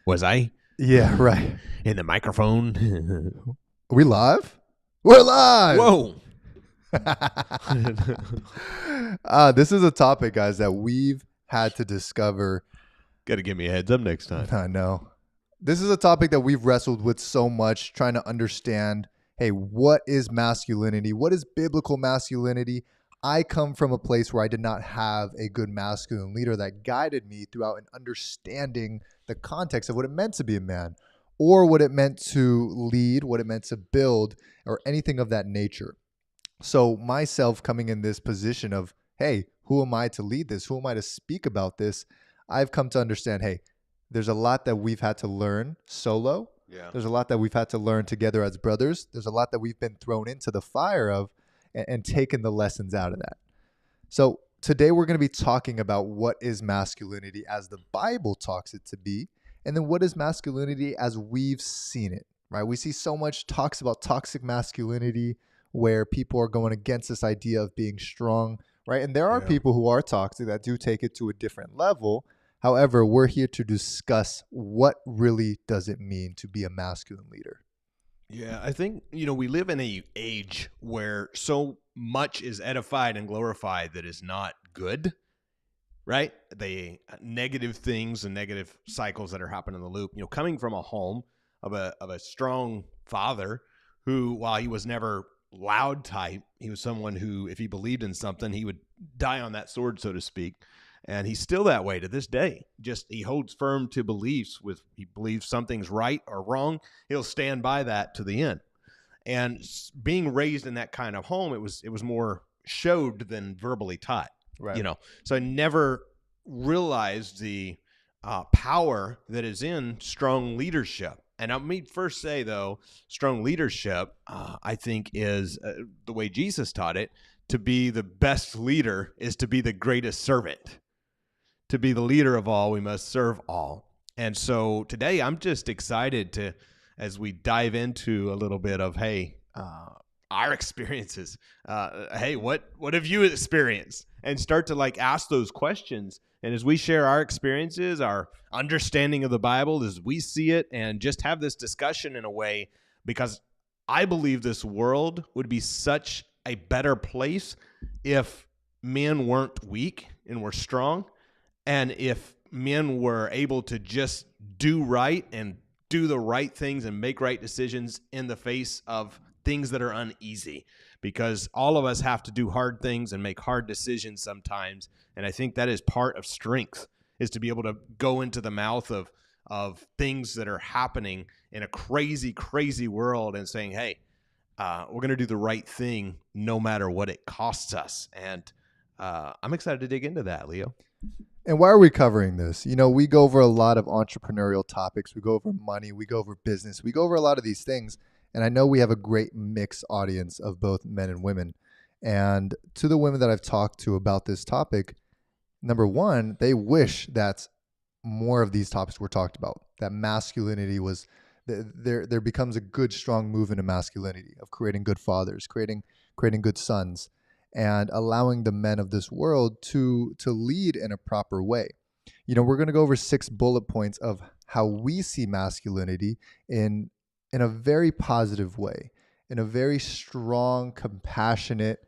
Was I Yeah, right. in the microphone? Are we live? We're live. Whoa. This is a topic, guys, that we've had to discover. Got to give me a heads up next time. I know. This is a topic that we've wrestled with so much, trying to understand, hey, what is masculinity? What is biblical masculinity? I come from a place where I did not have a good masculine leader that guided me throughout and understanding the context of what it meant to be a man, or what it meant to lead, what it meant to build, or anything of that nature. So myself coming in this position of, hey, who am I to lead this? Who am I to speak about this? I've come to understand, hey, there's a lot that we've had to learn solo. Yeah. There's a lot that we've had to learn together as brothers. There's a lot that we've been thrown into the fire of and taken the lessons out of that. So today we're going to be talking about what is masculinity as the Bible talks it to be, and then what is masculinity as we've seen it, right? We see so much talks about toxic masculinity where people are going against this idea of being strong, right? And there are people who are toxic that do take it to a different level. However, we're here to discuss what really does it mean to be a masculine leader. Yeah, I think, we live in a age where so much is edified and glorified that is not good, right? The negative things and negative cycles that are happening in the loop, coming from a home of a strong father who, while he was never loud type, he was someone who, if he believed in something, he would die on that sword, so to speak. And he's still that way to this day. Just he holds firm to beliefs. He believes something's right or wrong, he'll stand by that to the end. And being raised in that kind of home, it was more showed than verbally taught. Right. So I never realized the power that is in strong leadership. And let me first say, though, strong leadership, I think, is the way Jesus taught it. To be the best leader is to be the greatest servant. To be the leader of all, we must serve all. And so today I'm just excited to, as we dive into a little bit of, our experiences. Hey, what have you experienced? And start to ask those questions. And as we share our experiences, our understanding of the Bible as we see it, and just have this discussion in a way, because I believe this world would be such a better place if men weren't weak and were strong. And if men were able to just do right and do the right things and make right decisions in the face of things that are uneasy, because all of us have to do hard things and make hard decisions sometimes. And I think that is part of strength, is to be able to go into the mouth of things that are happening in a crazy, crazy world and saying, hey, we're going to do the right thing no matter what it costs us. And I'm excited to dig into that, Leo. And why are we covering this? We go over a lot of entrepreneurial topics. We go over money. We go over business. We go over a lot of these things. And I know we have a great mixed audience of both men and women. And to the women that I've talked to about this topic, number one, they wish that more of these topics were talked about, that masculinity was, there becomes a good, strong movement of masculinity, of creating good fathers, creating good sons, and allowing the men of this world to lead in a proper way. We're going to go over 6 bullet points of how we see masculinity in a very positive way, in a very strong, compassionate,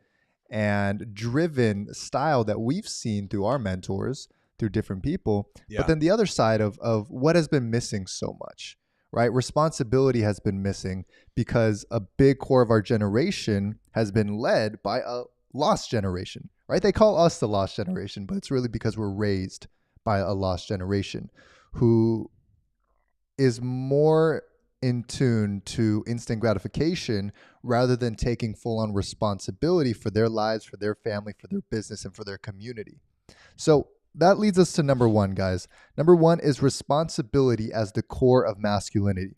and driven style that we've seen through our mentors, through different people. Yeah. But then the other side of what has been missing so much, right? Responsibility has been missing because a big core of our generation has been led by a lost generation, right? They call us the lost generation, but it's really because we're raised by a lost generation who is more in tune to instant gratification rather than taking full-on responsibility for their lives, for their family, for their business, and for their community. So that leads us to number 1, guys. Number 1 is responsibility as the core of masculinity.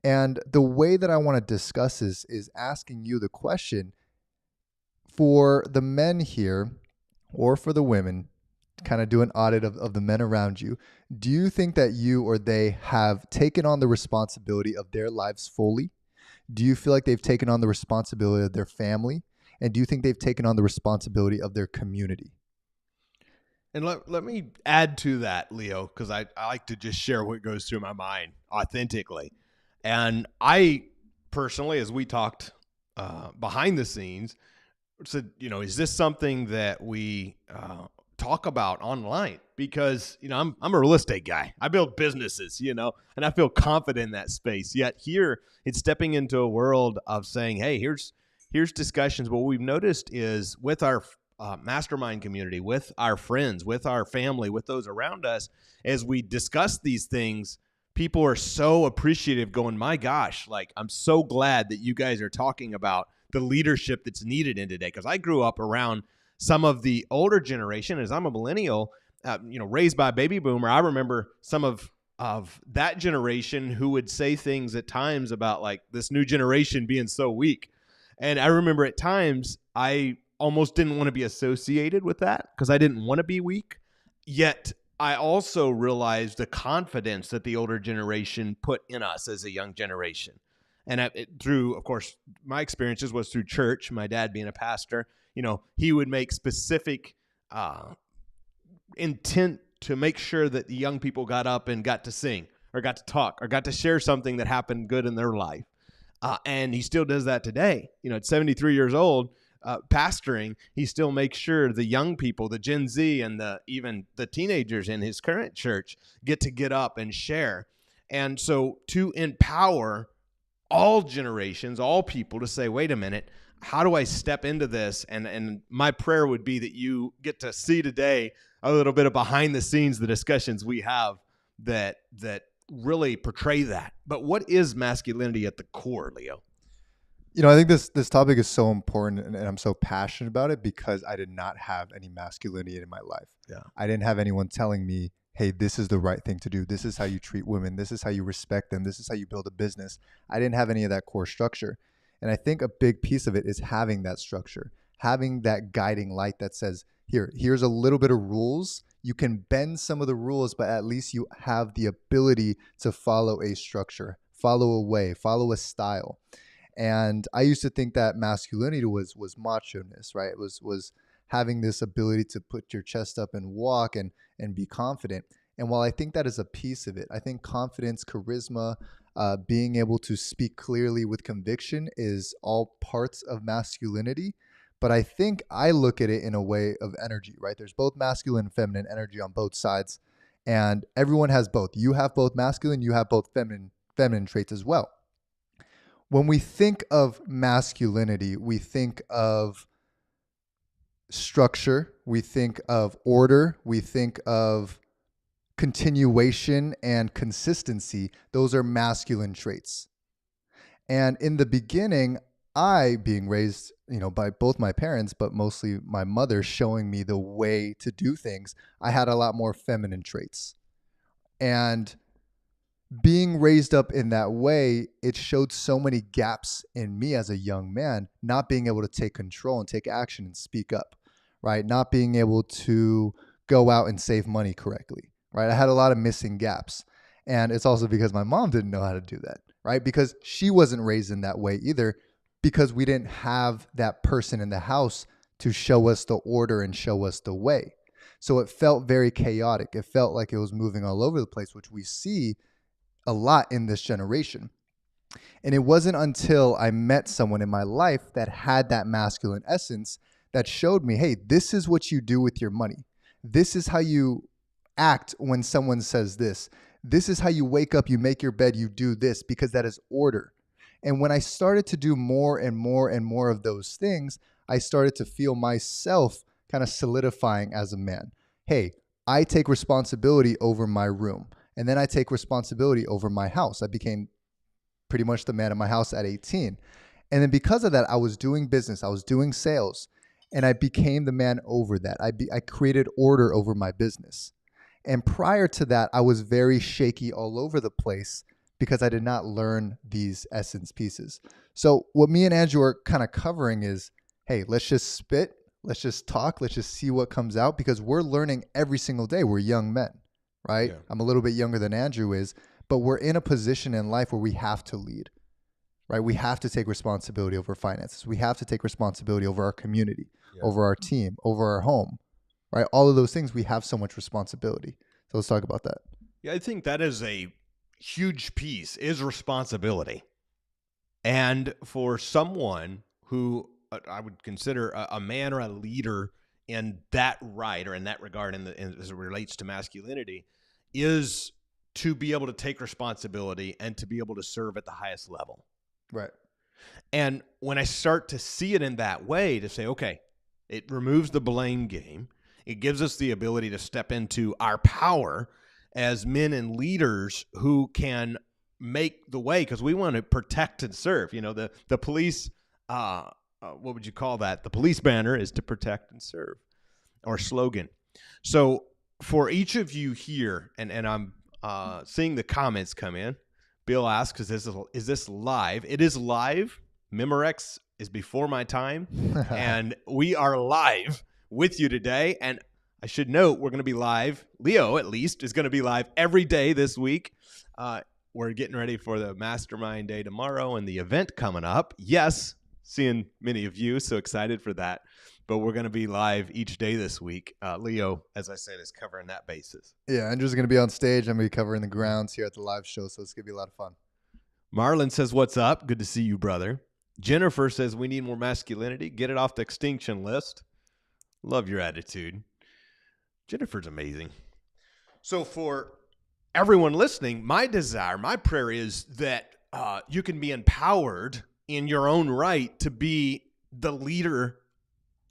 And the way that I want to discuss this is asking you the question, for the men here, or for the women, kind of do an audit of the men around you. Do you think that you or they have taken on the responsibility of their lives fully? Do you feel like they've taken on the responsibility of their family? And do you think they've taken on the responsibility of their community? And let me add to that, Leo, because I like to just share what goes through my mind authentically. And I personally, as we talked behind the scenes, said, is this something that we talk about online? Because, I'm a real estate guy. I build businesses, and I feel confident in that space. Yet here it's stepping into a world of saying, hey, here's discussions. What we've noticed is with our mastermind community, with our friends, with our family, with those around us, as we discuss these things, people are so appreciative going, my gosh, like, I'm so glad that you guys are talking about the leadership that's needed in today. Because I grew up around some of the older generation, as I'm a millennial, raised by a baby boomer. I remember some of that generation who would say things at times about like this new generation being so weak. And I remember at times I almost didn't want to be associated with that because I didn't want to be weak. Yet I also realized the confidence that the older generation put in us as a young generation. And through, of course, my experiences was through church. My dad being a pastor, he would make specific intent to make sure that the young people got up and got to sing or got to talk or got to share something that happened good in their life. And he still does that today. At 73 years old, pastoring, he still makes sure the young people, the Gen Z and even the teenagers in his current church get up and share. And so to empower all generations, all people to say, wait a minute, how do I step into this? And my prayer would be that you get to see today a little bit of behind the scenes, the discussions we have that really portray that. But what is masculinity at the core, Leo? I think this topic is so important, and I'm so passionate about it because I did not have any masculinity in my life. Yeah. I didn't have anyone telling me, hey, this is the right thing to do. This is how you treat women. This is how you respect them. This is how you build a business. I didn't have any of that core structure. And I think a big piece of it is having that structure, having that guiding light that says, here's a little bit of rules. You can bend some of the rules, but at least you have the ability to follow a structure, follow a way, follow a style. And I used to think that masculinity was macho-ness, right? It was having this ability to put your chest up and walk and be confident. And while I think that is a piece of it, I think confidence, charisma, being able to speak clearly with conviction is all parts of masculinity. But I think I look at it in a way of energy, right? There's both masculine and feminine energy on both sides. And everyone has both. You have both masculine, you have both feminine traits as well. When we think of masculinity, we think of structure, we think of order, we think of continuation and consistency. Those are masculine traits. And in the beginning, I being raised, by both my parents, but mostly my mother showing me the way to do things, I had a lot more feminine traits. And being raised up in that way, it showed so many gaps in me as a young man, not being able to take control and take action and speak up, right? Not being able to go out and save money correctly, right? I had a lot of missing gaps. And it's also because my mom didn't know how to do that, right? Because she wasn't raised in that way either, because we didn't have that person in the house to show us the order and show us the way. So it felt very chaotic. It felt like it was moving all over the place, which we see a lot in this generation. And it wasn't until I met someone in my life that had that masculine essence that showed me, hey, this is what you do with your money. This is how you act when someone says this. This is how you wake up, you make your bed, you do this, because that is order. And when I started to do more and more and more of those things, I started to feel myself kind of solidifying as a man. Hey, I take responsibility over my room. And then I take responsibility over my house. I became pretty much the man in my house at 18. And then because of that, I was doing business. I was doing sales. And I became the man over that. I created order over my business. And prior to that, I was very shaky all over the place because I did not learn these essence pieces. So what me and Andrew are kind of covering is, hey, let's just spit. Let's just talk. Let's just see what comes out, because we're learning every single day. We're young men. Right? Yeah. I'm a little bit younger than Andrew is, but we're in a position in life where we have to lead, right? We have to take responsibility over finances. We have to take responsibility over our community, over our team, over our home. right? All of those things, we have so much responsibility. So let's talk about that. Yeah, I think that is a huge piece, is responsibility. And for someone who I would consider a man or a leader in that right or in that regard, as it relates to masculinity, is to be able to take responsibility and to be able to serve at the highest level. Right. And when I start to see it in that way, to say, okay, it removes the blame game. It gives us the ability to step into our power as men and leaders who can make the way, because we want to protect and serve. You know, the police, what would you call that? The police banner is to protect and serve, or slogan. So for each of you here, and I'm seeing the comments come in. Bill asks, is this live? It is live. Memorex is before my time, and we are live with you today. And I should note, we're going to be live. Leo, at least, is going to be live every day this week. We're getting ready for the Mastermind Day tomorrow and the event coming up. Yes, seeing many of you, so excited for that. But we're going to be live each day this week. Leo, as I said, is covering that basis. Yeah, Andrew's going to be on stage. I'm going to be covering the grounds here at the live show, so it's going to be a lot of fun. Marlon says, what's up? Good to see you, brother. Jennifer says, we need more masculinity. Get it off the extinction list. Love your attitude. Jennifer's amazing. So for everyone listening, my desire, my prayer is that you can be empowered in your own right to be the leader,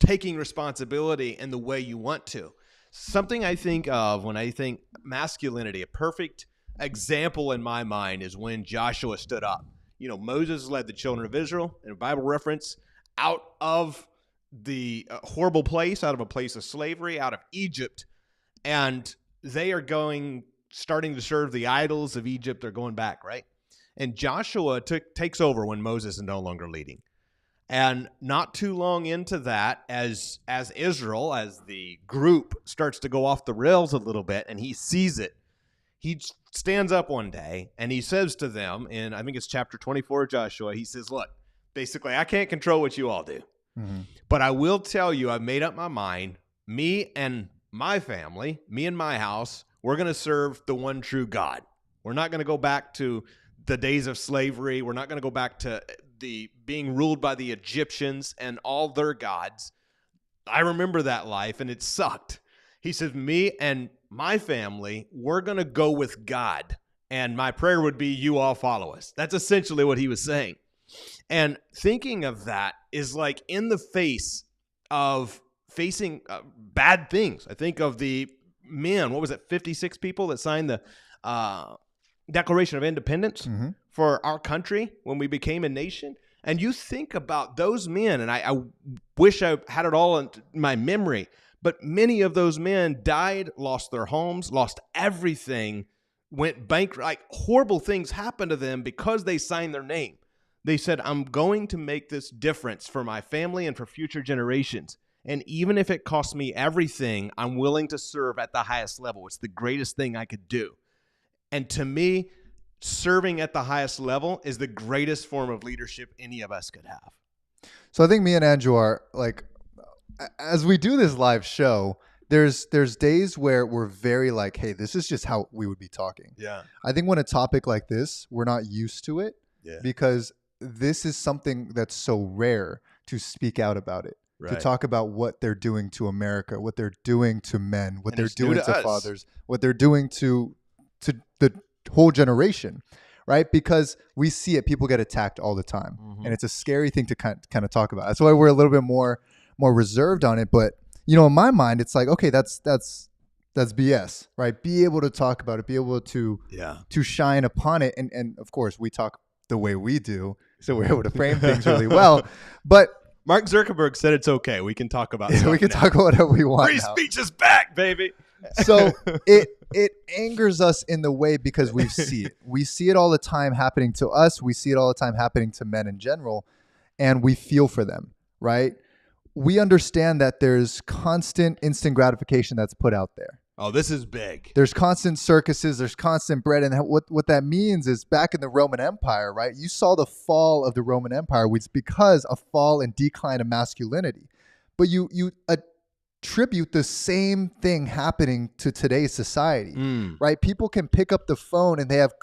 taking responsibility in the way you want to. Something I think of when I think masculinity, a perfect example in my mind is when Joshua stood up. You know, Moses led the children of Israel, in a Bible reference, out of the horrible place, out of a place of slavery, out of Egypt, and they are starting to serve the idols of Egypt. They're going back, right? And Joshua takes over when Moses is no longer leading. And not too long into that, as Israel, as the group starts to go off the rails a little bit, and he sees it, he stands up one day and he says to them, in I think it's chapter 24 of Joshua, he says, look, basically, I can't control what you all do. Mm-hmm. But I will tell you, I've made up my mind, me and my family, me and my house, we're going to serve the one true God. We're not going to go back to the days of slavery. We're not going to go back to the being ruled by the Egyptians and all their gods. I remember that life, and it sucked. He says, me and my family, we're going to go with God. And my prayer would be, you all follow us. That's essentially what he was saying. And thinking of that is like in the face of facing bad things. I think of the men, 56 people that signed the Declaration of Independence for our country when we became a nation. And you think about those men, and I wish I had it all in my memory, but many of those men died, lost their homes, lost everything, went bankrupt. Like horrible things happened to them because they signed their name. They said, I'm going to make this difference for my family and for future generations. And even if it costs me everything, I'm willing to serve at the highest level. It's the greatest thing I could do. And to me, serving at the highest level is the greatest form of leadership any of us could have. So I think me and Andrew are like, as we do this live show, there's days where we're very like, hey, this is just how we would be talking. Yeah. I think when a topic like this, we're not used to it because this is something that's so rare to speak out about it. Right. To talk about what they're doing to America, what they're doing to men, what they're doing to fathers, what they're doing to the whole generation, right? Because we see it, people get attacked all the time, and it's a scary thing to kind of talk about. That's why we're a little bit more reserved on it. But you know, in my mind, it's like, okay, that's BS, right? Be able to talk about it, be able to shine upon it, and of course, we talk the way we do, so we're able to frame things really well, but. Mark Zuckerberg said it's okay. We can talk about we can talk about whatever we want. Free speech is back, baby. So it angers us in the way because we see it. We see it all the time happening to us. We see it all the time happening to men in general, and we feel for them, right? We understand that there's constant instant gratification that's put out there. Oh, this is big. There's constant circuses. There's constant bread. And what that means is back in the Roman Empire, right? You saw the fall of the Roman Empire was because of fall and decline of masculinity. But you attribute the same thing happening to today's society, Mm. right? People can pick up the phone and they have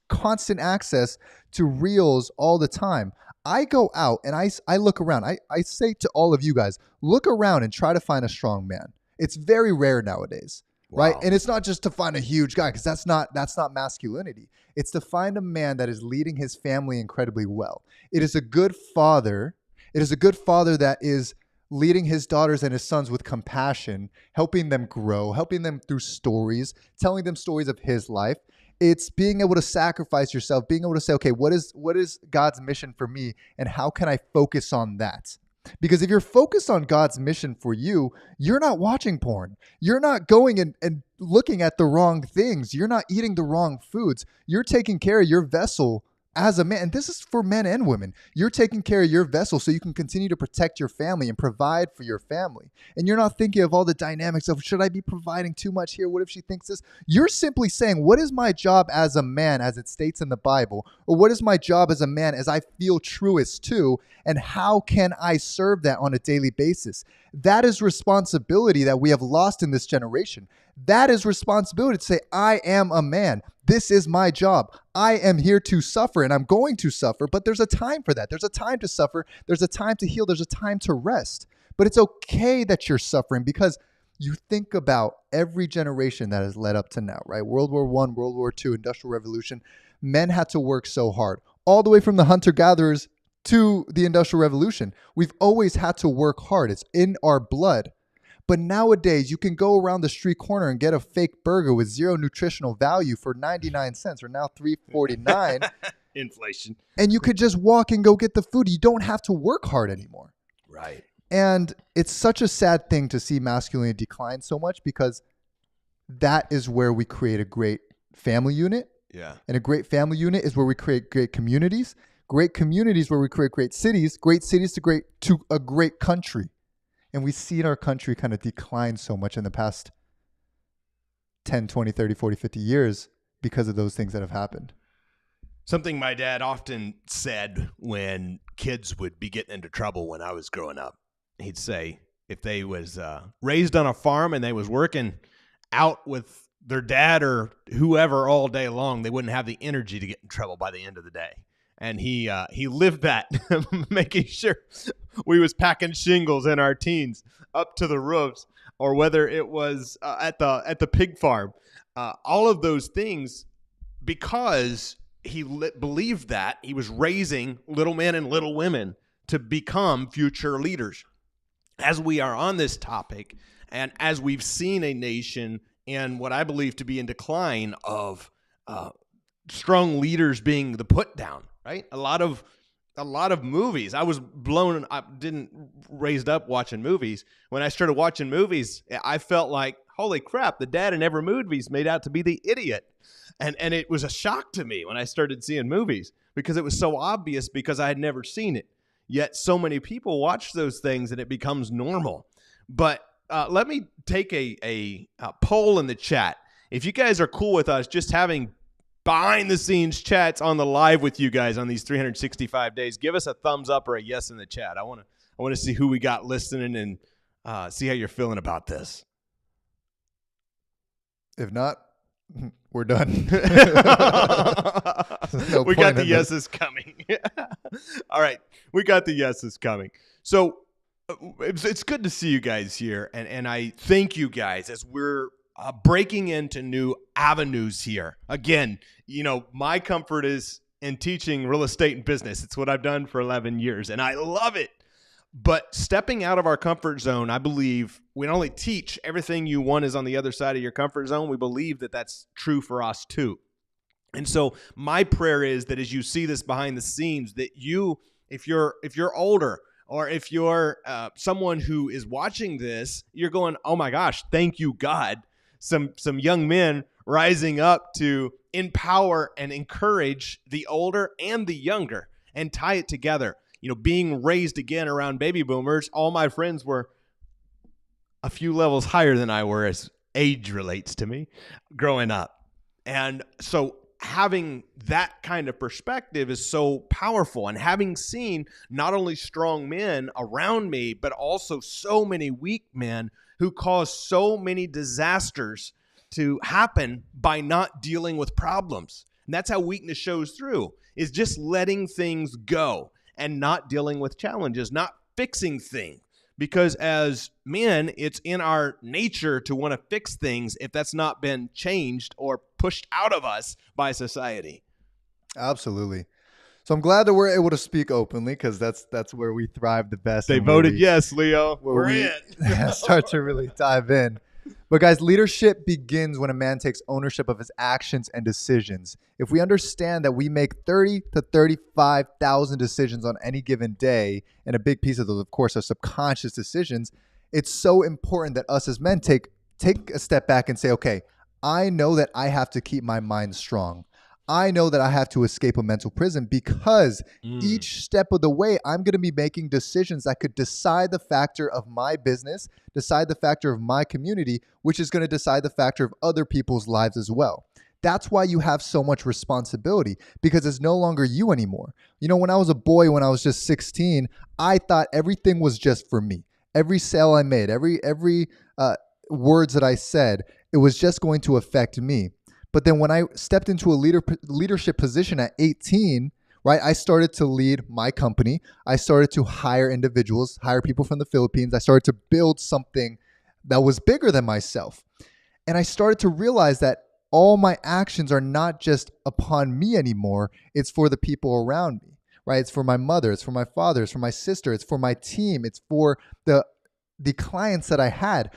constant access to reels all the time. I go out and I look around. I say to all of you guys, look around and try to find a strong man. It's very rare nowadays, right? Wow. And it's not just to find a huge guy, because that's not masculinity. It's to find a man that is leading his family incredibly well. It is a good father. It is a good father that is leading his daughters and his sons with compassion, helping them grow, helping them through stories, telling them stories of his life. It's being able to sacrifice yourself, being able to say, okay, what is God's mission for me, and how can I focus on that? Because if you're focused on God's mission for you, you're not watching porn. You're not going and looking at the wrong things. You're not eating the wrong foods. You're taking care of your vessel as a man. And this is for men and women. You're taking care of your vessel so you can continue to protect your family and provide for your family. And you're not thinking of all the dynamics of, should I be providing too much here? What if she thinks this? You're simply saying, what is my job as a man, as it states in the Bible? Or what is my job as a man as I feel truest to? And how can I serve that on a daily basis? That is responsibility that we have lost in this generation. That is responsibility to say, I am a man. This is my job. I am here to suffer, and I'm going to suffer, but there's a time for that. There's a time to suffer. There's a time to heal. There's a time to rest. But it's okay that you're suffering, because you think about every generation that has led up to now, right? World War I, World War II, Industrial Revolution. Men had to work so hard, all the way from the hunter-gatherers to the Industrial Revolution. We've always had to work hard. It's in our blood. But nowadays, you can go around the street corner and get a fake burger with zero nutritional value for 99 cents, or now $3.49. Inflation. And you could just walk and go get the food. You don't have to work hard anymore. Right. And it's such a sad thing to see masculinity decline so much, because that is where we create a great family unit. Yeah. And a great family unit is where we create great communities. Great communities where we create great cities to a great country. And we've seen our country kind of decline so much in the past 10, 20, 30, 40, 50 years because of those things that have happened. Something my dad often said when kids would be getting into trouble when I was growing up, he'd say if they was raised on a farm and they was working out with their dad or whoever all day long, they wouldn't have the energy to get in trouble by the end of the day. And he lived that, making sure we was packing shingles in our teens up to the roofs, or whether it was at the pig farm, all of those things, because he believed that he was raising little men and little women to become future leaders. As we are on this topic, and as we've seen a nation in what I believe to be in decline of strong leaders being the put down. Right, a lot of movies. I didn't raised up watching movies. When I started watching movies, I felt like, holy crap, the dad in every movie's made out to be the idiot, and it was a shock to me when I started seeing movies, because it was so obvious, because I had never seen it. Yet so many people watch those things and it becomes normal. But let me take a poll in the chat. If you guys are cool with us just having behind the scenes chats on the live with you guys on these 365 days, give us a thumbs up or a yes in the chat. I want to see who we got listening, and see how you're feeling about this. If not, we're done. No we point got the in yeses coming. All right, we got the yeses coming. So it's good to see you guys here, and I thank you guys as we're breaking into new avenues here. Again, my comfort is in teaching real estate and business. It's what I've done for 11 years, and I love it. But stepping out of our comfort zone, I believe we not only teach everything you want is on the other side of your comfort zone, we believe that that's true for us too. And so my prayer is that as you see this behind the scenes, that you, if you're older, or if you're someone who is watching this, you're going, oh my gosh, thank you, God. Some young men rising up to empower and encourage the older and the younger and tie it together. Being raised again around baby boomers, all my friends were a few levels higher than I were as age relates to me growing up. And so having that kind of perspective is so powerful. And having seen not only strong men around me, but also so many weak men who cause so many disasters to happen by not dealing with problems. And that's how weakness shows through, is just letting things go and not dealing with challenges, not fixing things. Because as men, it's in our nature to want to fix things if that's not been changed or pushed out of us by society. Absolutely. So I'm glad that we're able to speak openly, because that's where we thrive the best. They voted yes, Leo. We're in. Start to really dive in. But guys, leadership begins when a man takes ownership of his actions and decisions. If we understand that we make 30 to 35,000 decisions on any given day, and a big piece of those, of course, are subconscious decisions, it's so important that us as men take a step back and say, okay, I know that I have to keep my mind strong. I know that I have to escape a mental prison, because each step of the way, I'm going to be making decisions that could decide the factor of my business, decide the factor of my community, which is going to decide the factor of other people's lives as well. That's why you have so much responsibility, because it's no longer you anymore. You know, when I was a boy, when I was just 16, I thought everything was just for me. Every sale I made, every words that I said, it was just going to affect me. But then when I stepped into a leadership position at 18, right, I started to lead my company. I started to hire individuals, hire people from the Philippines. I started to build something that was bigger than myself. And I started to realize that all my actions are not just upon me anymore. It's for the people around me, right? It's for my mother. It's for my father. It's for my sister. It's for my team. It's for the clients that I had.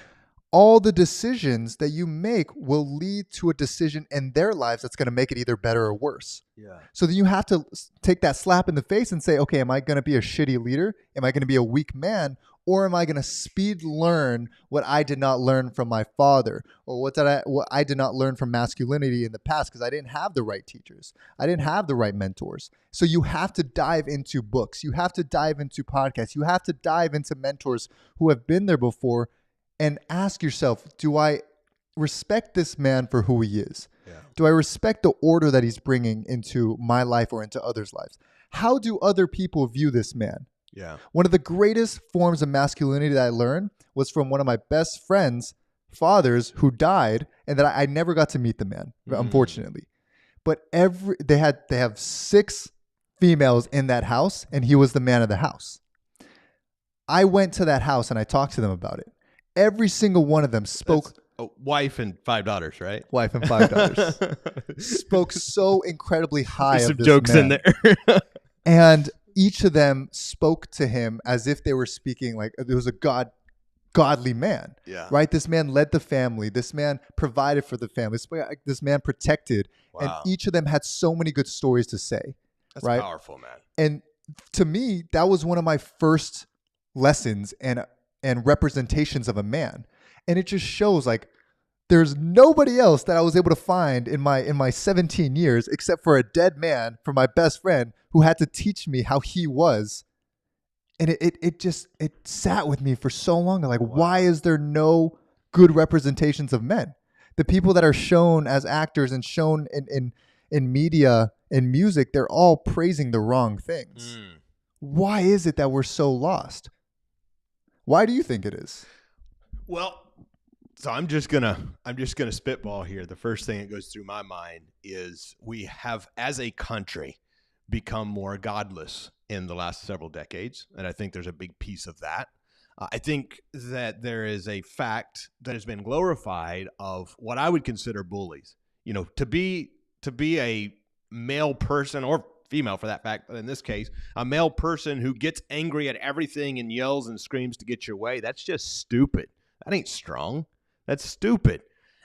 All the decisions that you make will lead to a decision in their lives that's going to make it either better or worse. Yeah. So then you have to take that slap in the face and say, okay, am I going to be a shitty leader? Am I going to be a weak man? Or am I going to speed learn what I did not learn from my father? Or what I did not learn from masculinity in the past, because I didn't have the right teachers. I didn't have the right mentors. So you have to dive into books. You have to dive into podcasts. You have to dive into mentors who have been there before, and ask yourself, do I respect this man for who he is? Yeah. Do I respect the order that he's bringing into my life or into others' lives? How do other people view this man? Yeah. One of the greatest forms of masculinity that I learned was from one of my best friends' fathers who died, and that I never got to meet the man, unfortunately. But they have 6 females in that house, and he was the man of the house. I went to that house and I talked to them about it. Every single one of them spoke. Wife and 5 daughters, right? Wife and 5 daughters. Spoke so incredibly high There's of some this jokes man. in there. And each of them spoke to him as if they were speaking like it was a godly man. Yeah. Right? This man led the family. This man provided for the family. This man protected. Wow. And each of them had so many good stories to say. That's right? Powerful, man. And to me, that was one of my first lessons and representations of a man. And it just shows like there's nobody else that I was able to find in my 17 years except for a dead man from my best friend who had to teach me how he was. And it sat with me for so long. Like, wow. Why is there no good representations of men? The people that are shown as actors and shown in media and music, they're all praising the wrong things. Why is it that we're so lost? Why do you think it is? Well, so I'm just gonna spitball here. The first thing that goes through my mind is we have, as a country, become more godless in the last several decades, and I think there's a big piece of that. I think that there is a fact that has been glorified of what I would consider bullies. You know, to be a male person, or female for that fact, but in this case, a male person who gets angry at everything and yells and screams to get your way, that's just stupid. That ain't strong. That's stupid.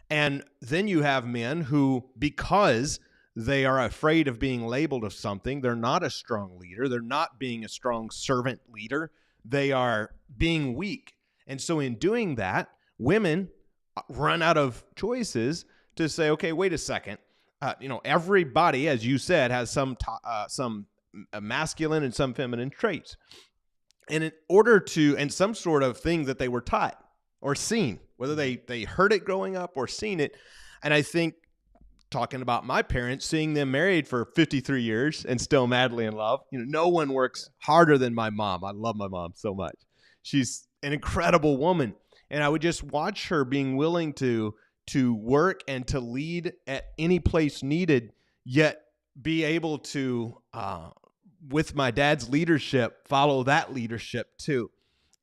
And then you have men who, because they are afraid of being labeled of something, they're not a strong leader. They're not being a strong servant leader. They are being weak. And so in doing that, women run out of choices to say, okay, wait a second. Everybody, as you said, has some masculine and some feminine traits. And in order to, and some sort of thing that they were taught or seen, whether they heard it growing up or seen it. And I think, talking about my parents, seeing them married for 53 years and still madly in love, no one works harder than my mom. I love my mom so much. She's an incredible woman. And I would just watch her being willing to work and to lead at any place needed, yet be able to, with my dad's leadership, follow that leadership too.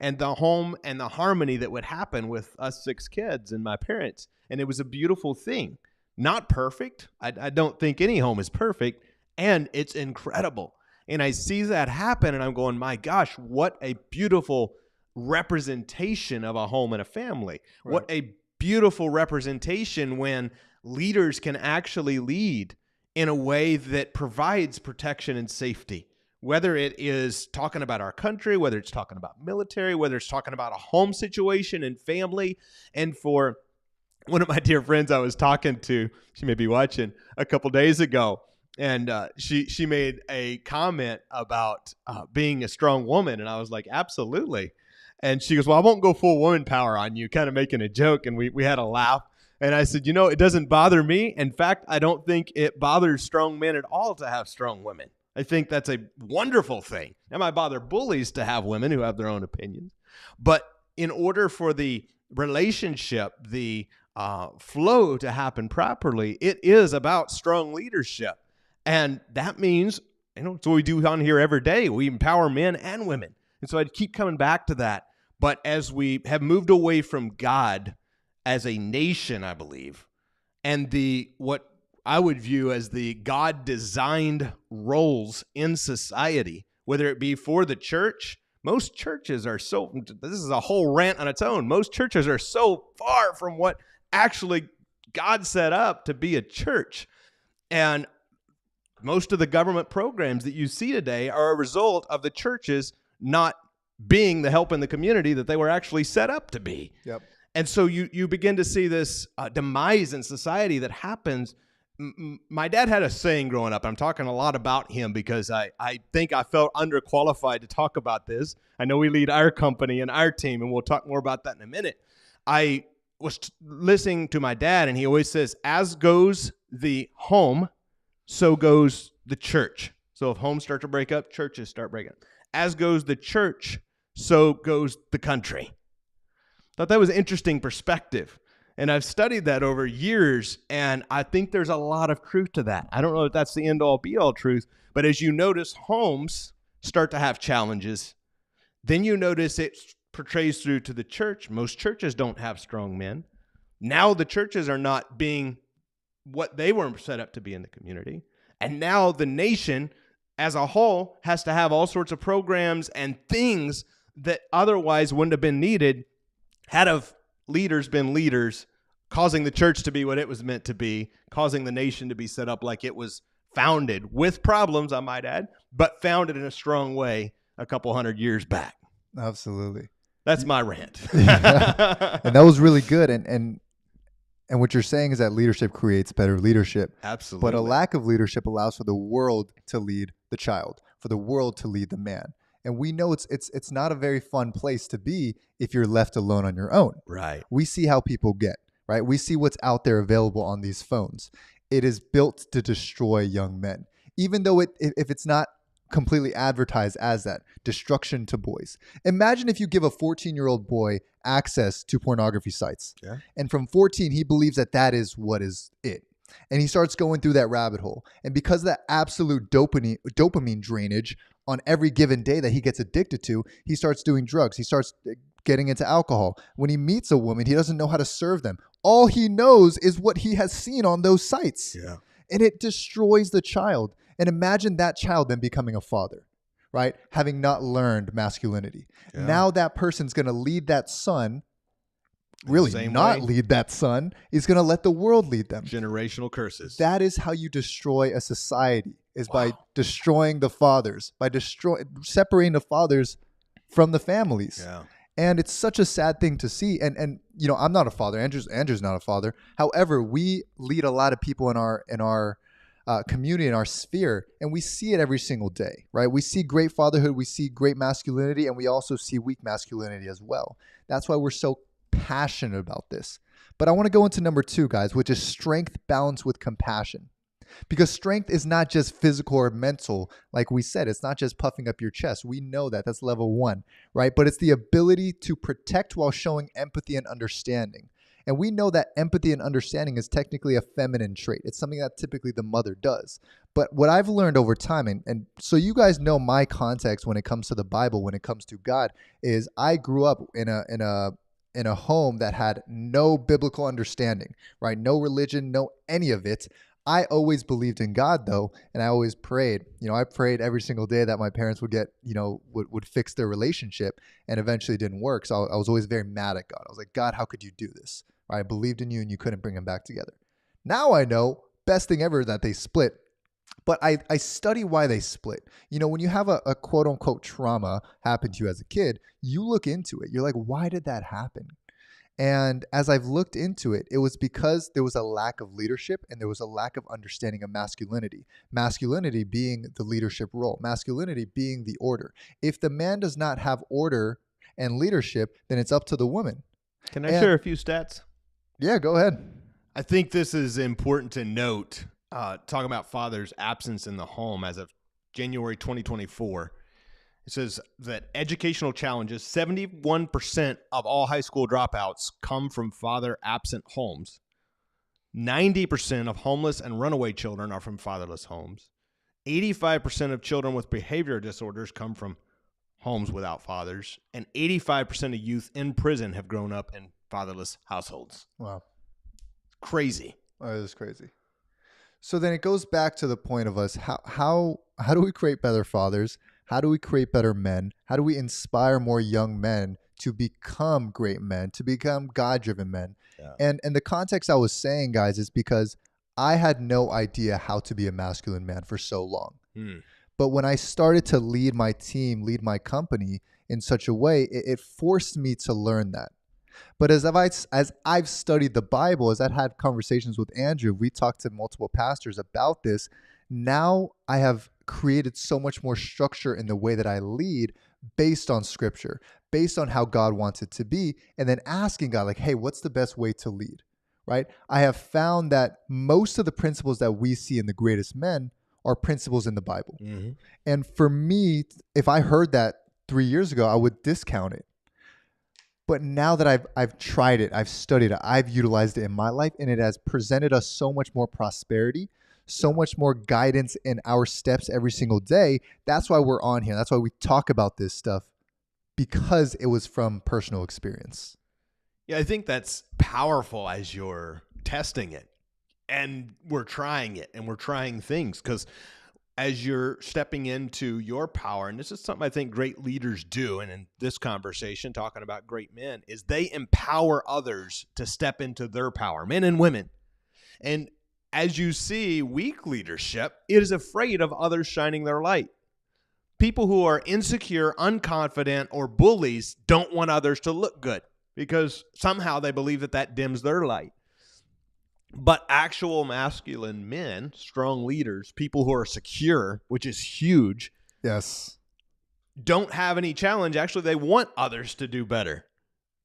And the home and the harmony that would happen with us 6 kids and my parents. And it was a beautiful thing. Not perfect. I don't think any home is perfect. And it's incredible. And I see that happen and I'm going, my gosh, what a beautiful representation of a home and a family. Right. What a beautiful representation when leaders can actually lead in a way that provides protection and safety. Whether it is talking about our country, whether it's talking about military, whether it's talking about a home situation and family. And for one of my dear friends I was talking to, she may be watching, a couple days ago, and she made a comment about being a strong woman. And I was like, absolutely. And she goes, well, I won't go full woman power on you, kind of making a joke. And we had a laugh. And I said, it doesn't bother me. In fact, I don't think it bothers strong men at all to have strong women. I think that's a wonderful thing. It might bother bullies to have women who have their own opinions. But in order for the relationship, the flow to happen properly, it is about strong leadership. And that means, it's what we do on here every day. We empower men and women. And so I'd keep coming back to that. But as we have moved away from God as a nation, I believe, and what I would view as the God-designed roles in society, whether it be for the church. Most churches are this is a whole rant on its own. Most churches are so far from what actually God set up to be a church. And most of the government programs that you see today are a result of the churches not being the help in the community that they were actually set up to be. Yep. And so you begin to see this demise in society that happens. My dad had a saying growing up. I'm talking a lot about him because I think I felt underqualified to talk about this. I know we lead our company and our team, and we'll talk more about that in a minute. I was listening to my dad, and he always says, as goes the home, so goes the church. So if homes start to break up, churches start breaking up. As goes the church, so goes the country. Thought that was an interesting perspective. And I've studied that over years, and I think there's a lot of truth to that. I don't know if that's the end-all, be-all truth, but as you notice homes start to have challenges, then you notice it portrays through to the church. Most churches don't have strong men. Now the churches are not being what they were set up to be in the community. And now the nation as a whole has to have all sorts of programs and things that otherwise wouldn't have been needed had of leaders been leaders, causing the church to be what it was meant to be, causing the nation to be set up like it was founded, with problems, I might add, but founded in a strong way a couple hundred years back. Absolutely. That's my rant. And that was really good. And what you're saying is that leadership creates better leadership. Absolutely. But a lack of leadership allows for the world to lead the child, for the world to lead the man. And we know it's not a very fun place to be if you're left alone on your own. Right. We see how people get, right? We see what's out there available on these phones. It is built to destroy young men, even though if it's not completely advertised as that, destruction to boys. Imagine if you give a 14-year-old boy access to pornography sites. Yeah. And from 14, he believes that is what is it. And he starts going through that rabbit hole. And because of that absolute dopamine drainage on every given day that he gets addicted to, he starts doing drugs. He starts getting into alcohol. When he meets a woman, he doesn't know how to serve them. All he knows is what he has seen on those sites. Yeah. And it destroys the child. And imagine that child then becoming a father, right? Having not learned masculinity. Yeah. Now that person's going to lead that son, really not lead that son, is going to let the world lead them. Generational curses. That is how you destroy a society, is by destroying the fathers, by separating the fathers from the families. Yeah. And it's such a sad thing to see. And I'm not a father. Andrew's not a father. However, we lead a lot of people in our community, in our sphere, and we see it every single day, right? We see great fatherhood, we see great masculinity, and we also see weak masculinity as well. That's why we're so passionate about this. But I want to go into number 2, guys, which is strength balanced with compassion. Because strength is not just physical or mental. Like we said, it's not just puffing up your chest. We know that. That's level one, right? But it's the ability to protect while showing empathy and understanding. And we know that empathy and understanding is technically a feminine trait. It's something that typically the mother does. But what I've learned over time, and so you guys know my context when it comes to the Bible, when it comes to God, is I grew up in a home that had no biblical understanding, right? No religion, no any of it. I always believed in God though, and I always prayed. I prayed every single day that my parents would get, would fix their relationship, and eventually it didn't work. So I was always very mad at God. I was like, God, how could you do this? I believed in you and you couldn't bring them back together. Now I know, best thing ever, that they split. But I study why they split. When you have a quote unquote trauma happen to you as a kid, you look into it. You're like, why did that happen? And as I've looked into it, it was because there was a lack of leadership and there was a lack of understanding of masculinity. Masculinity being the leadership role, masculinity being the order. If the man does not have order and leadership, then it's up to the woman. Can I share a few stats? Yeah, go ahead. I think this is important to note. Talking about father's absence in the home as of January 2024. It says that educational challenges, 71% of all high school dropouts come from father-absent homes. 90% of homeless and runaway children are from fatherless homes. 85% of children with behavior disorders come from homes without fathers. And 85% of youth in prison have grown up in fatherless households. Wow. Crazy. Oh, it is crazy. So then it goes back to the point of us, how do we create better fathers? How do we create better men? How do we inspire more young men to become great men, to become God-driven men? Yeah. And the context I was saying, guys, is because I had no idea how to be a masculine man for so long. But when I started to lead my team, lead my company in such a way, it forced me to learn that. But as I've studied the Bible, as I've had conversations with Andrew, we talked to multiple pastors about this. Now I have created so much more structure in the way that I lead based on scripture, based on how God wants it to be, and then asking God, like, hey, what's the best way to lead, right? I have found that most of the principles that we see in the greatest men are principles in the Bible. Mm-hmm. And for me, if I heard that 3 years ago, I would discount it. But now that I've tried it, I've studied it, I've utilized it in my life, and it has presented us so much more prosperity, so much more guidance in our steps every single day. That's why we're on here. That's why we talk about this stuff, because it was from personal experience. Yeah, I think that's powerful as you're testing it, and we're trying it, and we're trying things, because as you're stepping into your power, and this is something I think great leaders do, and in this conversation, talking about great men, is they empower others to step into their power, men and women. And as you see weak leadership, it is afraid of others shining their light. People who are insecure, unconfident, or bullies don't want others to look good because somehow they believe that dims their light. But actual masculine men, strong leaders, people who are secure, which is huge, yes, don't have any challenge. Actually, they want others to do better,